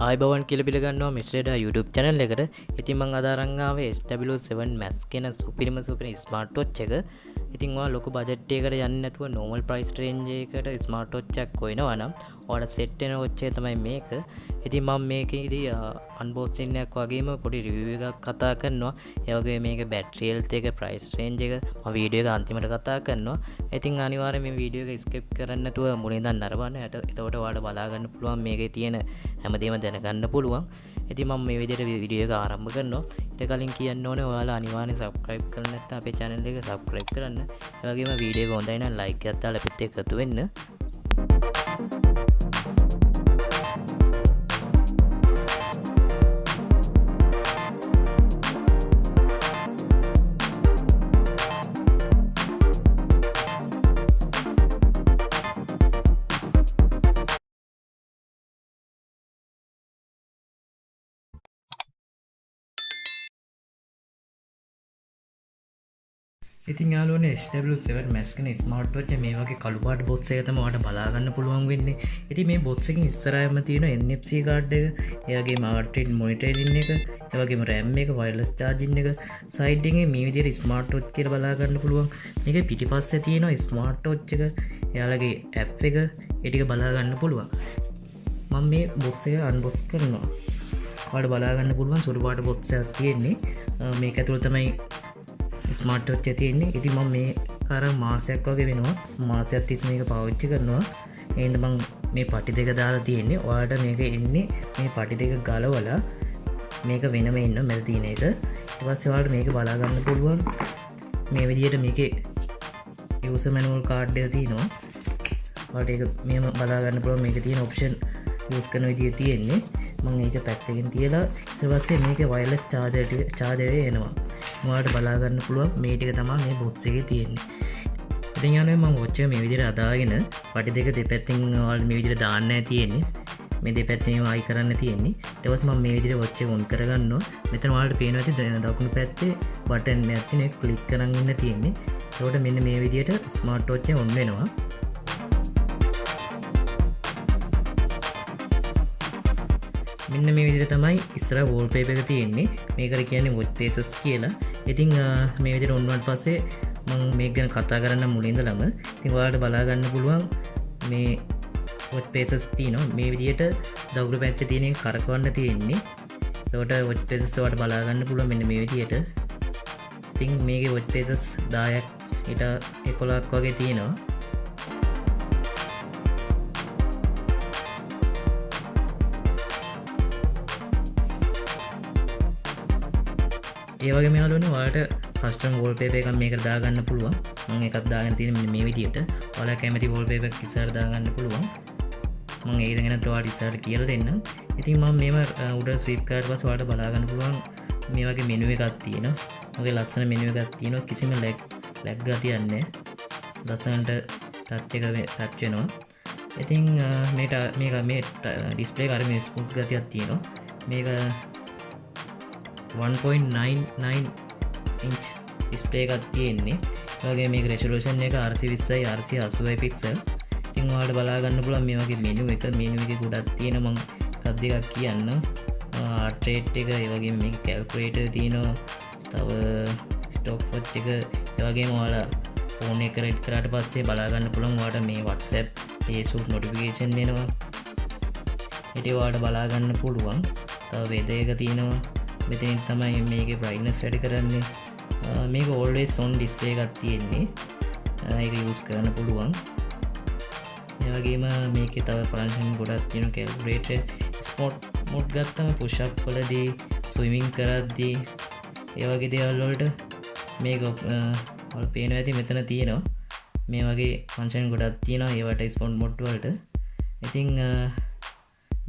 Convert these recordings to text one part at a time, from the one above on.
ආයිබවන් කියලා පිළිගන්නවා mister YouTube channel එකට. ඉතින් මම අද අරන් ආවේ SW7 Max කියන සුපිරිම ස්මාර්ට් වොච් එක. ඉතින් ඔයා ලොකු බජට් එකකට යන්නේ නැතුව normal price range එකකට ස්මාර්ට් වොච් එකක් හොයනවා නම් ඔයාලට සෙට් වෙන වොච් එක තමයි මේක. ඉතින් මම මේකේදී අන්බොක්සින් එකක් වගේම පොඩි රිවිව් එකක් කතා කරනවා. ඒ වගේම මේකේ බැටරි හෙල්ත් එක, price range එක මම වීඩියෝ එක අන්තිමට කතා කරනවා. ඉතින් අනිවාර්යයෙන් මේ වීඩියෝ එක skip කරන්න නැතුව මුලින් ඉඳන් නරඹන්න. එතකොට ඔයාලට බලා ගන්න පුළුවන් මේකේ තියෙන හැමදේම දැනගන්න පුළුවන්. ඉතින් මම මේ විදිහට වීඩියෝ එක ආරම්භ කරනවා. ඊට කලින් කියන්න ඕනේ ඔයාලා අනිවාර්යෙන් subscribe කරලා නැත්නම් අපේ channel එක subscribe කරන්න. ඒ වගේම වීඩියෝ එක හොඳයි නම් like එකක් දාලා අපිත් එක්ක එකතු වෙන්න. ඉතින් යාළුවනේ SW7 Max කියන ස්මාර්ට් වොච් මේ වගේ කළු පාට බොක්ස් එක තමයි ඔයාලට බලා ගන්න පුළුවන් වෙන්නේ. ඉතින් මේ බොක්ස් එකකින් ඉස්සරහම තියෙන NFC කාඩ් එක, ඒ වගේම heart rate monitoring එක, ඒ වගේම RAM එක, wireless charging එක, side එකේ මේ විදිහට ස්මාර්ට් වොච් කියලා බලා ගන්න පුළුවන්. මේකේ පිටිපස්සේ තියෙන ස්මාර්ට් වොච් එක, එයාලගේ app එක, ඒ ටික බලා ගන්න පුළුවන්. මම මේ බොක්ස් එක unbox කරනවා. ඔයාලට බලා ගන්න පුළුවන් සුළු පාට බොක්ස් එකක් තියෙන්නේ. මේක ඇතුළේ තමයි ස්මාර්ට් වොච් එක තියෙන්නේ. ඉතින් මම මේ කාර මාසයක් වගේ වෙනවා. මාසයක් තිස්සේ මේක පාවිච්චි කරනවා. එහෙනම් මම මේ පටි දෙක දාලා තියෙන්නේ. ඔයාලට මේක එන්නේ මේ පටි දෙක ගලවලා මේක වෙනම ඉන්න මෙතන තියෙන එක. ඊට පස්සේ ඔයාලට මේක බලා ගන්න පුළුවන්. මේ විදිහට මේකේ user manual card එක තියෙනවා. ඔයාලට ඒක මෙහෙම බලා ගන්න පුළුවන්. මේකේ තියෙන option use කරන විදිය තියෙන්නේ. මම ඒක පැත්තකින් තියලා ඊට පස්සේ මේකේ wireless charger එනවා. ඔයාලට බලා ගන්න පුළුවන් මේ ටික තමයි මේ බොක්ස් එකේ තියෙන්නේ. ඉතින් යනවා මම වොච් එක මේ විදිහට අදාගෙන පටි දෙක දෙපැත්තෙන් ඔයාලට මේ විදිහට දාන්නයි තියෙන්නේ. මේ දෙපැත්තෙන් ඒවා අයි කරන්න තියෙන්නේ. ඊට පස්සේ මම මේ විදිහට වොච් එක ඔන් කරගන්නවා. මෙතන ඔයාලට පේනවා ඇති දකුණු පැත්තේ බටන් එකක් තියෙන එක ක්ලික් කරන් ඉන්න තියෙන්නේ. ඒකට මෙන්න මේ විදිහට ස්මාර්ට් වොච් එක ඔන් වෙනවා. මෙන්න මේ විදිහට තමයි ඉස්සර wallpaper එක තියෙන්නේ. මේකට කියන්නේ watch faces කියලා. ඉතින් මේ විදිහට ඔන් වුණාට පස්සේ මම මේක ගැන කතා කරන්න මුලින් ඉඳලම ඉතින් ඔයාලට බලා ගන්න පුළුවන් මේ watch faces තියෙනවා. මේ විදිහට දකුණු පැත්තේ තියෙන එක කරකවන්න තියෙන්නේ. ඒකට watch faces ඔයාලට බලා ගන්න පුළුවන් මෙන්න මේ විදිහට. ඉතින් මේකේ watch faces 10ක් ඊට 11ක් වගේ තියෙනවා. ඒ වගේම යාළුවනේ ඔයාලට කස්ටම් wallpaper එකක් මේකට දාගන්න පුළුවන්. මම එකක් දාගෙන තියෙන්නේ මෙන්න මේ විදිහට. ඔයාලා කැමති wallpaper එකක් ඉස්සරහට දාගන්න පුළුවන්. මම ඒක ගැන ඔයාලට ඉස්සරහට කියලා දෙන්නම්. ඉතින් මම මේව උඩ ස්විප් කරාට පස්සේ ඔයාලට බලා ගන්න පුළුවන් මේ වගේ මෙනු එකක් තියෙනවා. ඔගේ ලස්සන මෙනු එකක් තියෙනවා. කිසිම ලැග් ගතියක් නැහැ. ලස්සනට ටච් වෙනවා. ඉතින් මේ ඩිස්ප්ලේ එක අර මේ ස්මූත් ගතියක් තියෙනවා. මේක 1.99 inch display එකක් තියෙන්නේ. ඒ වගේ මේක resolution එක 420යි 480යි pixel. ඉතින් ඔයාලට බලා ගන්න පුළුවන් මේ වගේ menu එකේ ගොඩක් තියෙනවා. මම එකක් දෙකක් කියන්නම්. heart rate එක, ඒ වගේම මේක calculator තියෙනවා. තව stopwatch එක, ඒ වගේම ඔයාලා phone එක රෙඩ් කරාට පස්සේ බලා ගන්න පුළුවන් ඔයාලට මේ WhatsApp, Facebook notification එනවා. ඒක ඔයාලට බලා ගන්න පුළුවන්. තව weather එක තියෙනවා. මෙතනින් තමයි මේකේ brightness වැඩි කරන්නේ. මේක always on display එකක් තියෙන්නේ. ඒක use කරන්න පුළුවන්. ඒ වගේම මේකේ තව function ගොඩක් තියෙනවා. calculator, sport mode ගත්තම push up වලදී, swimming කරද්දී ඒ වගේ දේවල් වලට මේක ඔයාලා පේනවා ඇති මෙතන තියෙනවා. මේ වගේ function ගොඩක් තියෙනවා ඒවට sport mode වලට. ඉතින්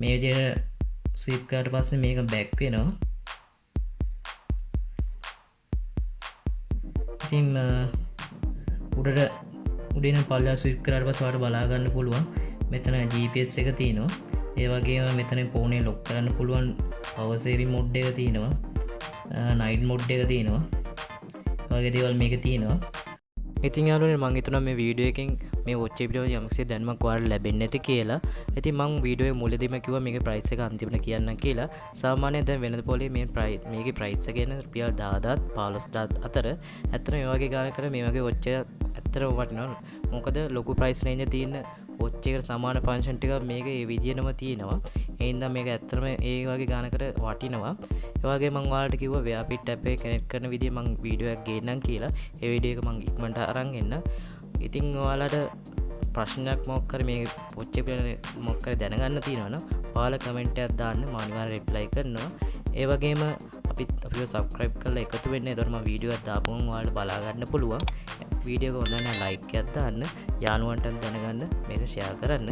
මේ විදිහට swipe කරාට පස්සේ මේක back වෙනවා. ඉතින් උඩින් පල්ලෙහා ස්විප් කරාට පස්සේ ඔයාලට බලා ගන්න පුළුවන් මෙතන GPS එක තියෙනවා. ඒ වගේම මෙතන ෆෝන් එක ලොක් කරන්න පුළුවන් power saving mode එක තියෙනවා. night mode එක තියෙනවා. වගේ දේවල් මේකේ තියෙනවා. ඉතින් යාළුවනේ මම හිතුණා මේ වීඩියෝ එකෙන් මේ වොච් එක පිළිබඳව යම්කිසි දැනුමක් ඔයාලට ලැබෙන්නේ නැති කියලා. ඉතින් මම වීඩියෝ එක මුලදීම කිව්වා මේකේ ප්‍රයිස් එක අන්තිමට කියන්නම් කියලා. සාමාන්‍යයෙන් දැන් වෙනද පොලේ මේකේ ප්‍රයිස් එක එන රුපියල් 10000ත් 15000ත් අතර. ඇත්තට මේ වගේ ගානකට මේ වගේ වොච් එක ඇත්තටම වටිනවා. මොකද ලොකු ප්‍රයිස් රේන්ජ් තියෙන වොච් එකට සමාන ෆන්ක්ෂන් ටික මේක ඒ විදිහටම තියෙනවා. ඒ හින්දා මේක ඇත්තටම ඒ වගේ ගානකට වටිනවා. ඒ වගේ මම ඔයාලට කිව්වා ව්‍යාපිට ටැප් එක කනෙක්ට් කරන විදිය මම වීඩියෝ එකක් ගේන්නම් කියලා. ඒ වීඩියෝ එක මම ඉක්මනට අරන් එන්න. ඉතින් ඔයාලට ප්‍රශ්නයක් මොකක් කර මේ වොච් එක පිළිබඳව මොකක් කර දැනගන්න තියෙනවා නම් ඔයාලා කමෙන්ට් එකක් දාන්න මම අනිවාර්යෙන් රිප්ලයි කරනවා. ඒ වගේම අපිව සබ්ස්ක්‍රයිබ් කරලා එකතු වෙන්න. එතකොට මම වීඩියෝ එකක් දාපුවම ඔයාලට බලා ගන්න පුළුවන්. වීඩියෝ එක හොඳ නම් ලයික් එකක් දාන්න. යාළුවන්ටත් දැනගන්න මේක ෂෙයා කරන්න.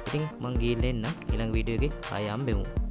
ඉතින් මං ගිහින් එන්න ඊළඟ වීඩියෝ එකේ ආයෙ හම්බෙමු.